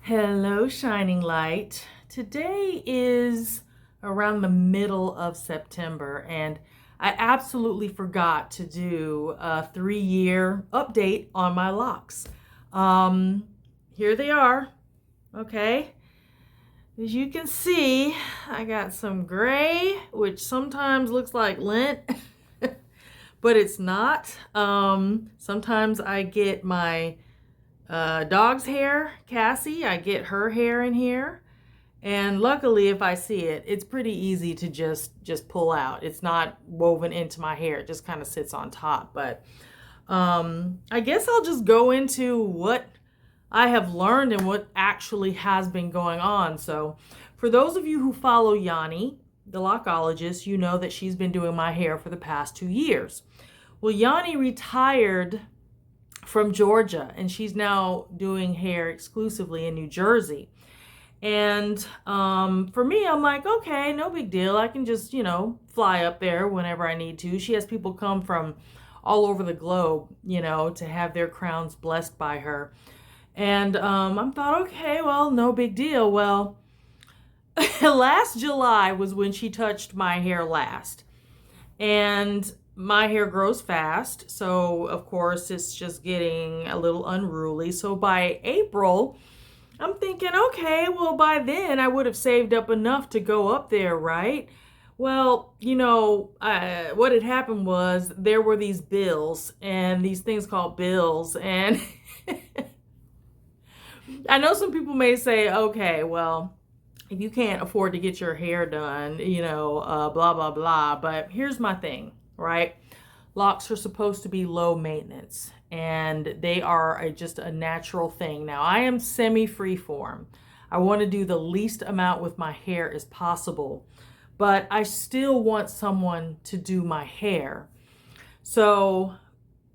Hello, Shining Light. Today is around the middle of September, and I absolutely forgot to do a 3-year update on my locks. Um, Here they are. Okay. As you can see, I got some gray, which sometimes looks like lint, but it's not. Sometimes I get my dog's hair, Cassie. I get her hair in here. And luckily, if I see it, it's pretty easy to just pull out. It's not woven into my hair. It just kind of sits on top. But I guess I'll just go into what I have learned and what actually has been going on. So for those of you who follow Yanni, the lockologist, you know that she's been doing my hair for the past 2 years. Well, Yanni retired from Georgia, and she's now doing hair exclusively in New Jersey. And for me, I'm like, okay, no big deal. I can just, fly up there whenever I need to. She has people come from all over the globe, to have their crowns blessed by her. And I thought, okay, well, no big deal. Well, last July was when she touched my hair last. And my hair grows fast, so of course it's just getting a little unruly. So by April, I'm thinking, okay, well, by then I would have saved up enough to go up there, right? Well, what had happened was there were these bills and these things called bills. And I know some people may say, okay, well, if you can't afford to get your hair done, blah, blah, blah. But here's my thing, right? Locks are supposed to be low maintenance, and they are just a natural thing. Now, I am semi-free form. I want to do the least amount with my hair as possible, but I still want someone to do my hair. So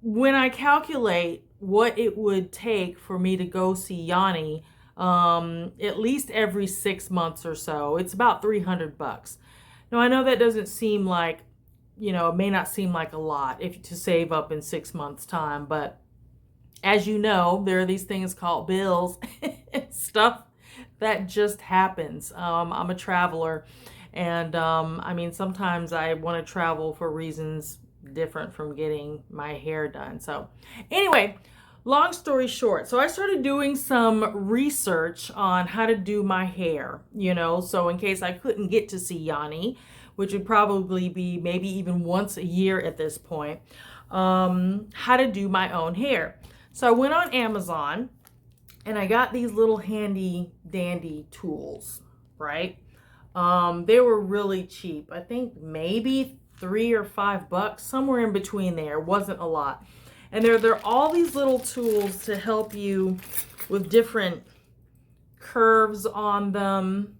when I calculate what it would take for me to go see Yanni, at least every 6 months or so, it's about $300. Now, I know that doesn't seem like, it may not seem like a lot if to save up in 6 months' time, but as you know, there are these things called bills, stuff that just happens. I'm a traveler, and sometimes I want to travel for reasons different from getting my hair done. So anyway, long story short, so I started doing some research on how to do my hair, so in case I couldn't get to see Yanni, which would probably be maybe even once a year at this point, how to do my own hair. So I went on Amazon and I got these little handy dandy tools, right? They were really cheap. I think maybe $3 or $5, somewhere in between there. It wasn't a lot. And there are all these little tools to help you with different curves on them.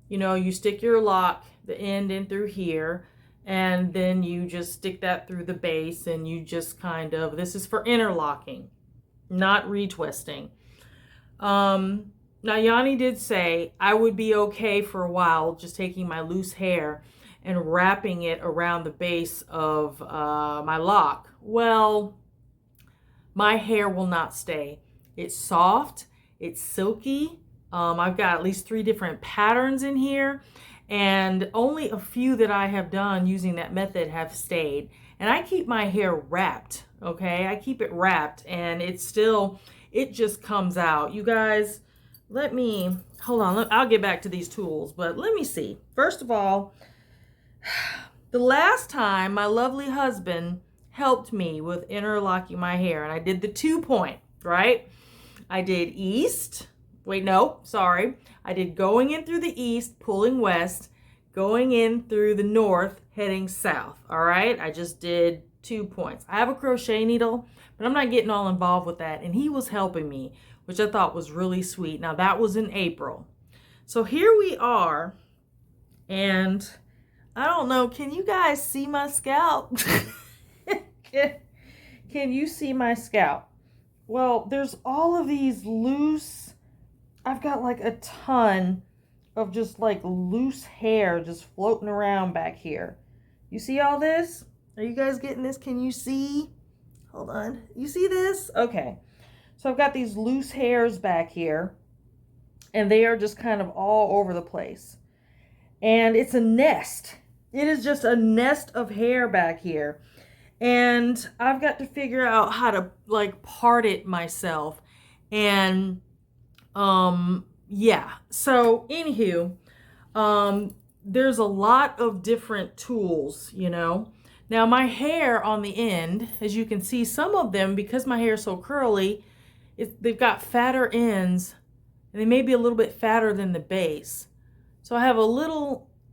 You stick your lock, the end in through here, and then you just stick that through the base, and you just this is for interlocking, not retwisting. Now, Yanni did say I would be okay for a while just taking my loose hair and wrapping it around the base of my lock. Well, my hair will not stay. It's soft, it's silky. I've got at least 3 different patterns in here, and only a few that I have done using that method have stayed. And I keep my hair wrapped, okay? I keep it wrapped, and it just comes out. You guys, hold on, I'll get back to these tools, but let me see. First of all, the last time my lovely husband helped me with interlocking my hair, and I did the 2-point, right? I did east. Wait, no, sorry. I did going in through the east, pulling west, going in through the north, heading south. All right. I just did 2 points. I have a crochet needle, but I'm not getting all involved with that. And he was helping me, which I thought was really sweet. Now, that was in April. So here we are. And I don't know, can you guys see my scalp? Can you see my scalp? Well, there's all of these loose, I've got like a ton of just like loose hair just floating around back here. You see all this? Are you guys getting this? Can you see? Hold on. You see this? Okay. So I've got these loose hairs back here. and they are just kind of all over the place. And it's a nest. It is just a nest of hair back here. And I've got to figure out how to like part it myself. And yeah. So anywho, there's a lot of different tools, you know. Now my hair on the end, as you can see, some of them, because my hair is so curly, they've got fatter ends, and they may be a little bit fatter than the base. So I have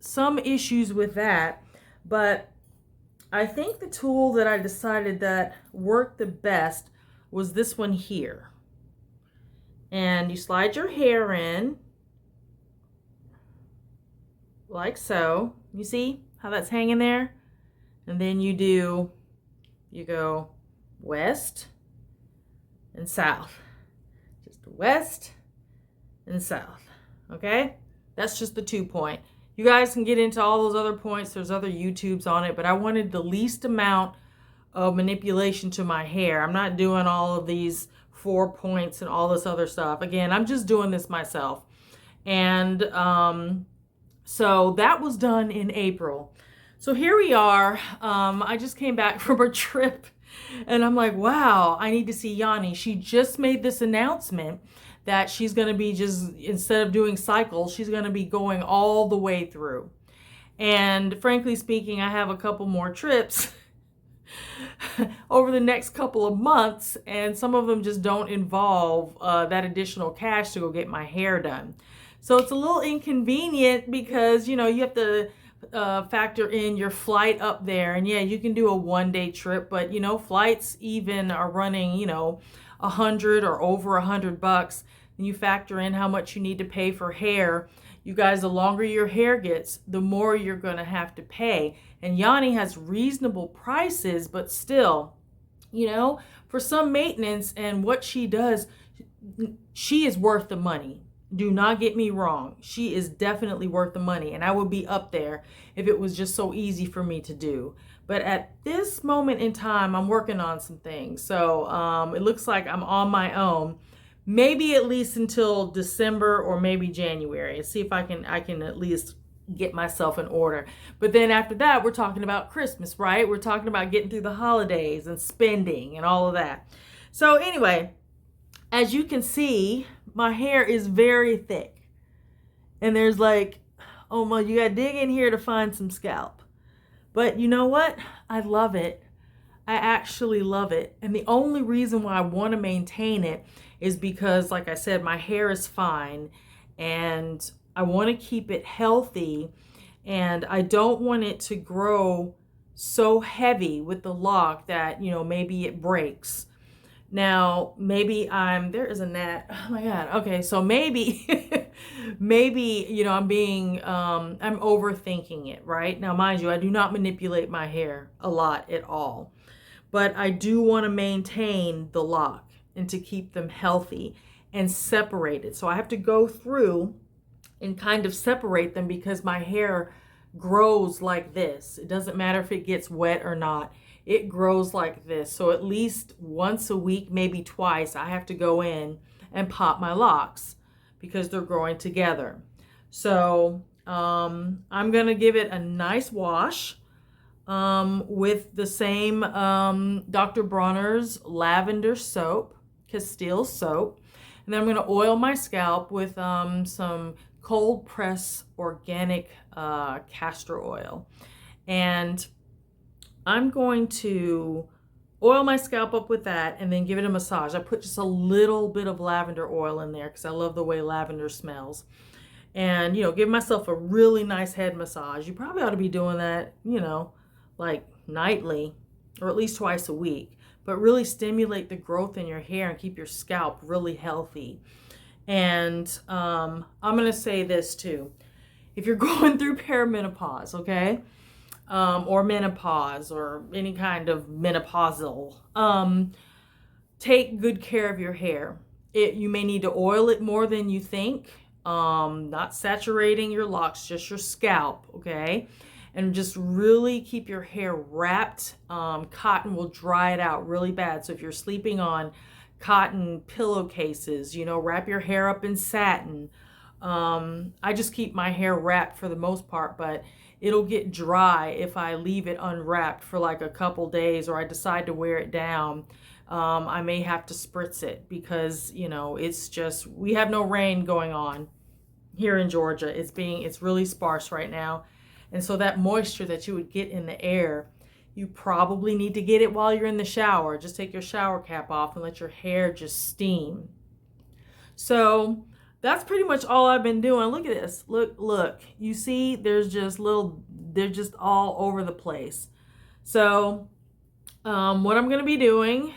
some issues with that, but I think the tool that I decided that worked the best was this one here. And you slide your hair in like so. You see how that's hanging there? And then you go west and south. Just west and south. Okay? That's just the 2-point. You guys can get into all those other points. There's other YouTubes on it, but I wanted the least amount of manipulation to my hair. I'm not doing all of these 4 points and all this other stuff. Again, I'm just doing this myself. And so that was done in April. So here we are. I just came back from a trip, and I'm like, wow, I need to see Yanni. She just made this announcement that she's going to be just, instead of doing cycles, she's going to be going all the way through. And frankly speaking, I have a couple more trips over the next couple of months, and some of them just don't involve that additional cash to go get my hair done. So it's a little inconvenient because, you know, you have to factor in your flight up there. And yeah, you can do a 1-day trip, but you know, flights even are running, you know, $100 or over $100. And you factor in how much you need to pay for hair. You guys, the longer your hair gets, the more you're going to have to pay. And Yanni has reasonable prices, but still, you know, for some maintenance and what she does, she is worth the money. Do not get me wrong. She is definitely worth the money, and I would be up there if it was just so easy for me to do. But at this moment in time, I'm working on some things. So it looks like I'm on my own, maybe at least until December or maybe January. See if I can at least get myself in order. But then after that, we're talking about Christmas, right? We're talking about getting through the holidays and spending and all of that. So anyway, as you can see, my hair is very thick. And there's like, oh my, you gotta dig in here to find some scalp. But you know what? I love it. I actually love it. And the only reason why I want to maintain it is because, like I said, my hair is fine and I want to keep it healthy, and I don't want it to grow so heavy with the lock that, you know, maybe it breaks. Now, maybe there is a gnat. Oh my God. Okay. So maybe, you know, I'm overthinking it, right? Now, mind you, I do not manipulate my hair a lot at all, but I do want to maintain the lock and to keep them healthy and separated. So I have to go through and kind of separate them because my hair grows like this. It doesn't matter if it gets wet or not. It grows like this. So at least once a week, maybe twice, I have to go in and pop my locks because they're growing together. So I'm going to give it a nice wash with the same Dr. Bronner's lavender soap, Castile soap. And then I'm going to oil my scalp with some cold press organic castor oil. And I'm going to oil my scalp up with that and then give it a massage. I put just a little bit of lavender oil in there because I love the way lavender smells. And, you know, give myself a really nice head massage. You probably ought to be doing that, you know, like nightly or at least twice a week. But really stimulate the growth in your hair and keep your scalp really healthy. And I'm going to say this too. If you're going through perimenopause, okay, or menopause or any kind of menopausal, take good care of your hair. You may need to oil it more than you think, not saturating your locks, just your scalp, okay? And just really keep your hair wrapped. Cotton will dry it out really bad. So if you're sleeping on cotton pillowcases, you know, wrap your hair up in satin. I just keep my hair wrapped for the most part, but it'll get dry if I leave it unwrapped for like a couple days, or I decide to wear it down. I may have to spritz it because, you know, it's just, we have no rain going on here in Georgia. It's really sparse right now. And so that moisture that you would get in the air, you probably need to get it while you're in the shower. Just take your shower cap off and let your hair just steam. So that's pretty much all I've been doing. Look at this. Look. You see, they're just all over the place. So what I'm going to be doing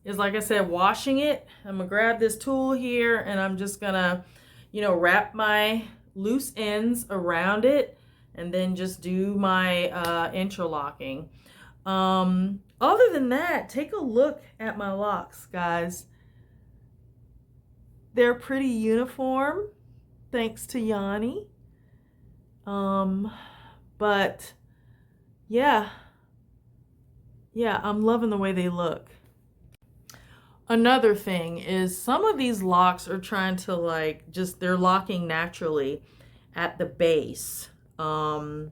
is, like I said, washing it. I'm going to grab this tool here and I'm just going to, you know, wrap my loose ends around it and then just do my interlocking. Other than that, take a look at my locks, guys. They're pretty uniform, thanks to Yanni. But yeah, I'm loving the way they look. Another thing is some of these locks are trying to they're locking naturally at the base. And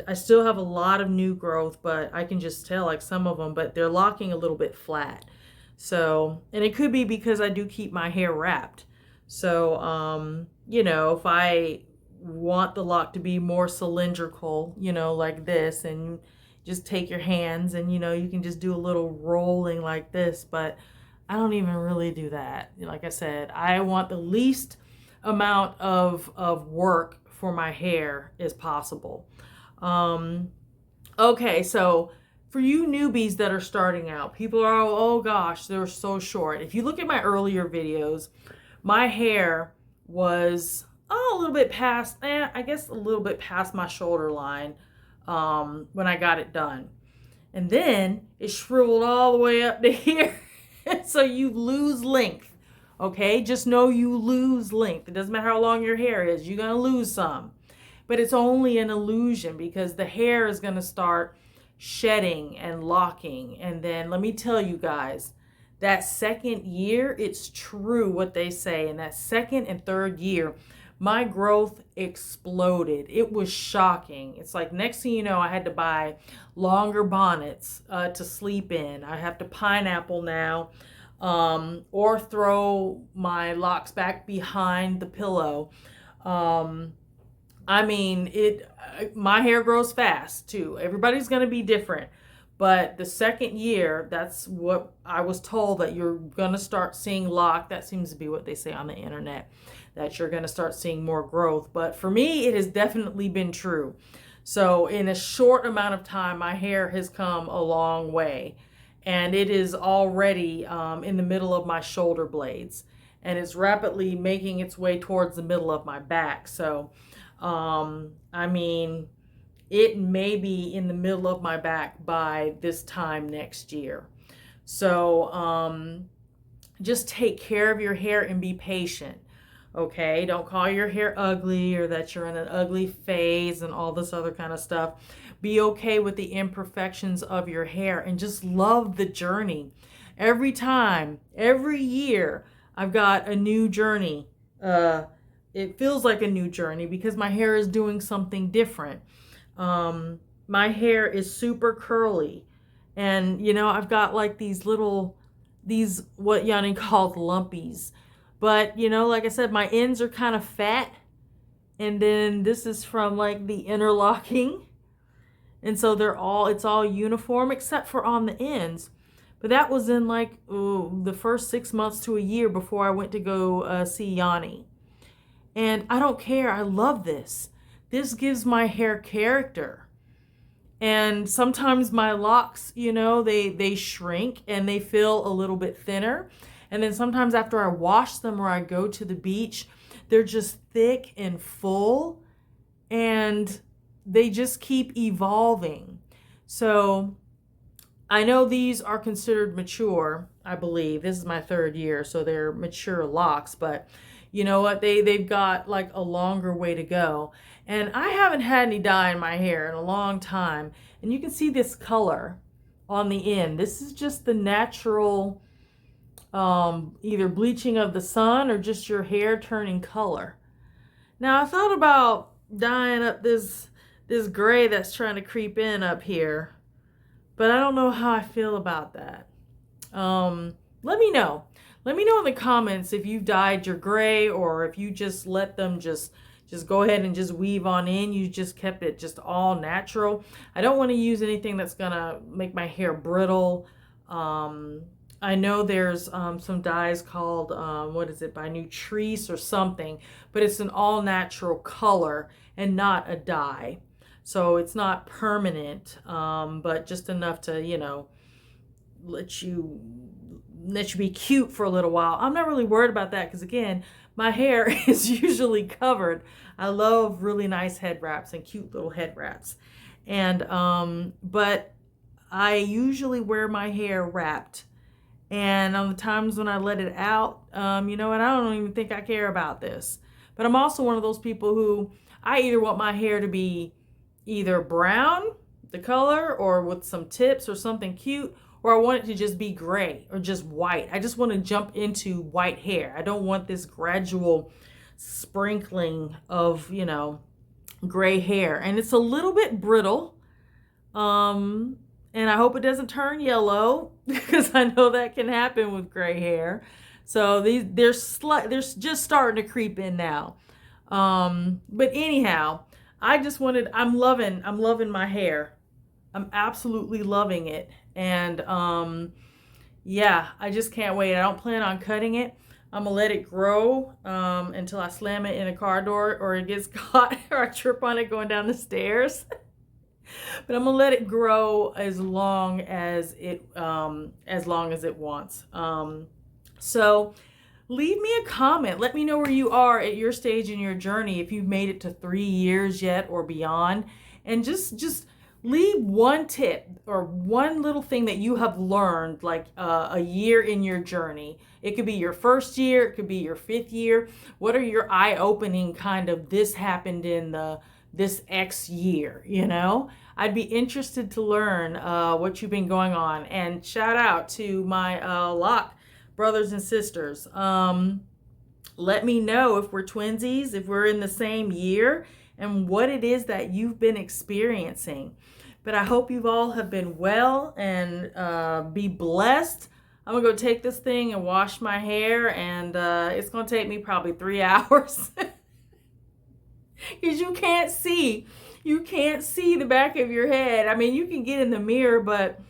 I still have a lot of new growth, but I can just tell like some of them, but they're locking a little bit flat. So, and it could be because I do keep my hair wrapped. So, you know, if I want the lock to be more cylindrical, you know, like this, and just take your hands and, you know, you can just do a little rolling like this, but I don't even really do that. Like I said, I want the least amount of work for my hair as possible. Okay, so for you newbies that are starting out, people are, oh gosh, they're so short. If you look at my earlier videos, my hair was a little bit past, I guess a little bit past my shoulder line when I got it done. And then it shriveled all the way up to here. So you lose length, okay? Just know you lose length. It doesn't matter how long your hair is, you're gonna lose some. But it's only an illusion because the hair is gonna start shedding and locking. And then let me tell you guys, that second year, it's true what they say. In that second and third year, my growth exploded. It was shocking. It's like next thing you know, I had to buy longer bonnets to sleep in. I have to pineapple now, or throw my locks back behind the pillow. I mean, my hair grows fast too. Everybody's going to be different. But the second year, that's what I was told, that you're going to start seeing lock. That seems to be what they say on the internet, that you're going to start seeing more growth. But for me, it has definitely been true. So in a short amount of time, my hair has come a long way. And it is already in the middle of my shoulder blades. And it's rapidly making its way towards the middle of my back. So, I mean, it may be in the middle of my back by this time next year. So just take care of your hair and be patient. Okay, don't call your hair ugly or that you're in an ugly phase and all this other kind of stuff. Be okay with the imperfections of your hair and just love the journey. Every time, every year, I've got a new journey. It feels like a new journey because my hair is doing something different. My hair is super curly, and you know, I've got like these what Yanni called lumpies, but you know, like I said, my ends are kind of fat, and then this is from like the interlocking, and so it's all uniform except for on the ends. But that was in like the first 6 months to a year before I went to go see Yanni. And I don't care. I love this. This gives my hair character. And sometimes my locks, you know, they shrink and they feel a little bit thinner. And then sometimes after I wash them or I go to the beach, they're just thick and full. And they just keep evolving. So I know these are considered mature, I believe. This is my third year, so they're mature locks. But you know what? They've got like a longer way to go. And I haven't had any dye in my hair in a long time. And you can see this color on the end. This is just the natural either bleaching of the sun or just your hair turning color. Now I thought about dyeing up this gray that's trying to creep in up here, but I don't know how I feel about that. Let me know. Let me know in the comments if you've dyed your gray or if you just let them just go ahead and just weave on in. You just kept it just all natural. I don't want to use anything that's gonna make my hair brittle. I know there's some dyes called, what is it, by Nutrice or something, but it's an all natural color and not a dye. So it's not permanent, but just enough to, let you be cute for a little while. I'm not really worried about that because, again, my hair is usually covered. I love really nice head wraps and cute little head wraps. And, but I usually wear my hair wrapped. And on the times when I let it out, and I don't even think I care about this. But I'm also one of those people who I either want my hair to be either brown, the color, or with some tips or something cute, or I want it to just be gray or just white. I just want to jump into white hair. I don't want this gradual sprinkling of, gray hair. And it's a little bit brittle. And I hope it doesn't turn yellow because I know that can happen with gray hair. So they're just starting to creep in now. But anyhow, I'm loving my hair. I'm absolutely loving it. And yeah, I just can't wait. I don't plan on cutting it. I'm gonna let it grow until I slam it in a car door or it gets caught or I trip on it going down the stairs. But I'm gonna let it grow as long as it wants. So leave me a comment. Let me know where you are at your stage in your journey, if you've made it to 3 years yet or beyond, and just leave one tip or one little thing that you have learned, like a year in your journey. It could be your first year, it could be your 5th year. What are your eye-opening kind of this happened in this X year, I'd be interested to learn what you've been going on. And shout out to my Loc brothers and sisters. Let me know if we're twinsies, if we're in the same year, and what it is that you've been experiencing. But I hope you all have been well and be blessed. I'm gonna go take this thing and wash my hair, and it's gonna take me probably 3 hours. Because you can't see the back of your head. I mean, you can get in the mirror, but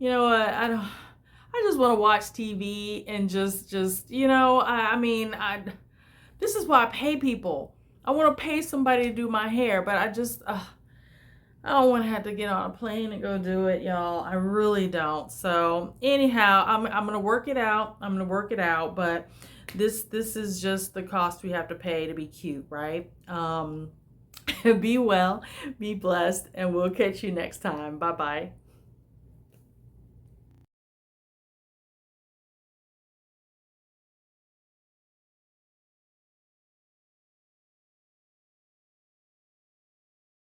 you know what? I just want to watch TV and just this is why I pay people. I want to pay somebody to do my hair, but I don't want to have to get on a plane and go do it, y'all. I really don't. So anyhow, I'm gonna work it out. But this is just the cost we have to pay to be cute, right? Be well, be blessed, and we'll catch you next time. Bye-bye.